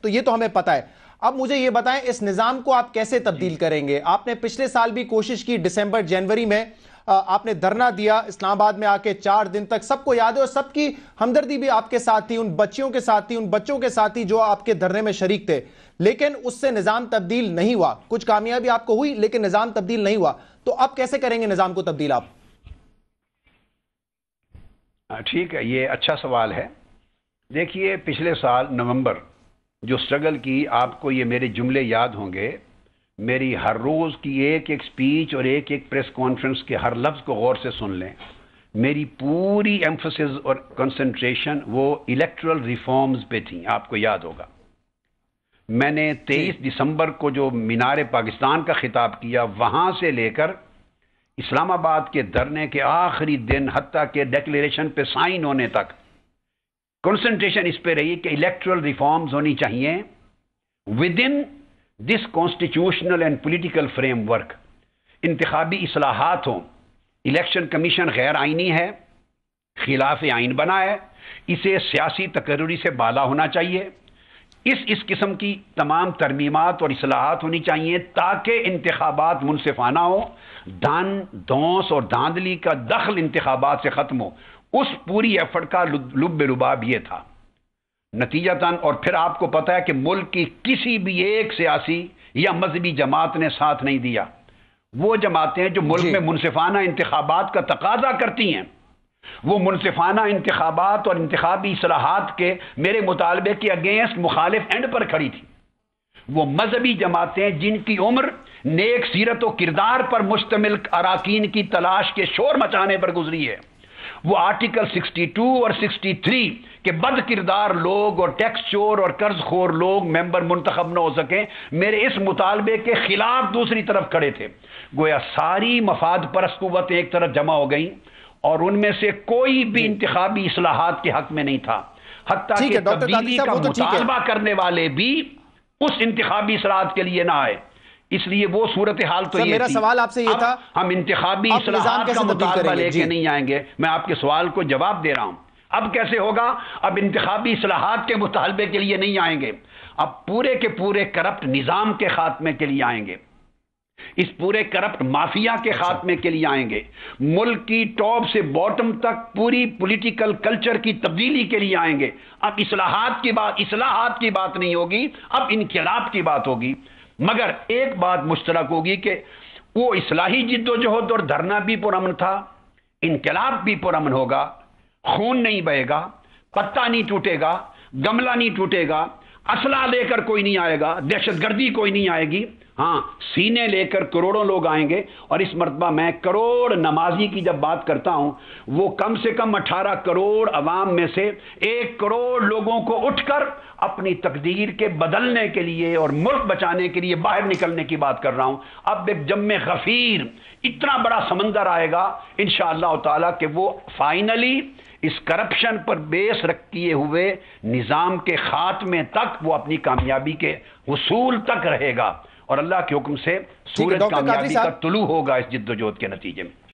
تو یہ تو ہمیں پتہ ہے۔ اب مجھے یہ بتائیں اس نظام کو آپ کیسے تبدیل کریں گے؟ آپ نے پچھلے سال بھی کوشش کی، دسمبر جنوری میں آپ نے دھرنا دیا اسلام آباد میں آ کے 4 دن تک، سب کو یاد ہے، اور سب کی ہمدردی بھی آپ کے ساتھ تھی، ان بچیوں کے ساتھ تھی، ان بچوں کے ساتھ تھی جو آپ کے دھرنے میں شریک تھے، لیکن اس سے نظام تبدیل نہیں ہوا۔ کچھ کامیابی آپ کو ہوئی لیکن نظام تبدیل نہیں ہوا، تو اب کیسے کریں گے نظام کو تبدیل آپ؟ ٹھیک ہے، یہ اچھا سوال ہے۔ دیکھیے پچھلے سال نومبر جو سٹرگل کی، آپ کو یہ میرے جملے یاد ہوں گے، میری ہر روز کی ایک ایک سپیچ اور ایک ایک پریس کانفرنس کے ہر لفظ کو غور سے سن لیں۔ میری پوری ایمفسس اور کنسنٹریشن وہ الیکٹرل ریفارمز پہ تھیں، آپ کو یاد ہوگا۔ میں نے 23 دسمبر کو جو مینار پاکستان کا خطاب کیا، وہاں سے لے کر اسلام آباد کے دھرنے کے آخری دن حتیٰ کہ ڈیکلیریشن پہ سائن ہونے تک کنسنٹریشن اس پہ رہی کہ الیکٹرل ریفارمز ہونی چاہیے with in this constitutional and political frame work. انتخابی اصلاحات ہوں، الیکشن کمیشن غیر آئینی ہے، خلاف آئین بنا ہے، اسے سیاسی تقرری سے بالا ہونا چاہیے، اس قسم کی تمام ترمیمات اور اصلاحات ہونی چاہیے تاکہ انتخابات منصفانہ ہو، دھونس اور دھاندلی کا دخل انتخابات سے ختم ہو۔ اس پوری ایفرٹ کا لب لباب یہ تھا نتیجتاً۔ اور پھر آپ کو پتہ ہے کہ ملک کی کسی بھی ایک سیاسی یا مذہبی جماعت نے ساتھ نہیں دیا۔ وہ جماعتیں جو ملک میں منصفانہ انتخابات کا تقاضا کرتی ہیں، وہ منصفانہ انتخابات اور انتخابی اصلاحات کے میرے مطالبے کے اگینسٹ مخالف اینڈ پر کھڑی تھی۔ وہ مذہبی جماعتیں جن کی عمر نیک سیرت و کردار پر مشتمل اراکین کی تلاش کے شور مچانے پر گزری ہے، وہ آرٹیکل 62 اور 63 کے بد کردار لوگ اور ٹیکس چور اور قرض خور لوگ ممبر منتخب نہ ہو سکیں، میرے اس مطالبے کے خلاف دوسری طرف کھڑے تھے۔ گویا ساری مفاد پرست قوتیں ایک طرف جمع ہو گئیں اور ان میں سے کوئی بھی انتخابی اصلاحات کے حق میں نہیں تھا، حتیٰ کہ تبدیلی کا مطالبہ کرنے والے بھی اس انتخابی اصلاحات کے لیے نہ آئے۔ اس لیے وہ صورتحال تو یہ میرا تھی۔ سوال آپ سے یہ تھا، ہم انتخابی اصلاحات کا مطالبہ لے کے نہیں آئیں گے۔ میں آپ کے سوال کو جواب دے رہا ہوں۔ اب کیسے ہوگا؟ اب انتخابی اصلاحات کے مطالبے کے لیے نہیں آئیں گے، اب پورے کے پورے کرپٹ نظام کے خاتمے کے لیے آئیں گے، اس پورے کرپٹ مافیا کے خاتمے کے لیے آئیں گے، ملک کی ٹاپ سے باٹم تک پوری پولیٹیکل کلچر کی تبدیلی کے لیے آئیں گے۔ اب اصلاحات کی بات نہیں ہوگی، اب انقلاب کی بات ہوگی۔ مگر ایک بات مشترک ہوگی کہ وہ اصلاحی جد و جہد اور دھرنا بھی پرامن تھا، انقلاب بھی پرامن ہوگا، خون نہیں بہے گا، پتا نہیں ٹوٹے گا، گملہ نہیں ٹوٹے گا، اسلحہ لے کر کوئی نہیں آئے گا، دہشت گردی کوئی نہیں آئے گی۔ ہاں، سینے لے کر کروڑوں لوگ آئیں گے، اور اس مرتبہ میں کروڑ نمازی کی جب بات کرتا ہوں، وہ کم سے کم 18 کروڑ عوام میں سے 1 کروڑ لوگوں کو اٹھ کر اپنی تقدیر کے بدلنے کے لیے اور ملک بچانے کے لیے باہر نکلنے کی بات کر رہا ہوں۔ اب ایک جم غفیر اتنا بڑا سمندر آئے گا انشاءاللہ تعالیٰ کہ وہ فائنلی اس کرپشن پر بیس کیے ہوئے نظام کے خاتمے تک وہ اپنی کامیابی کے حصول تک رہے گا، اور اللہ کے حکم سے سورج کامیابی کا طلوع ہوگا اس جد و جہد کے نتیجے میں۔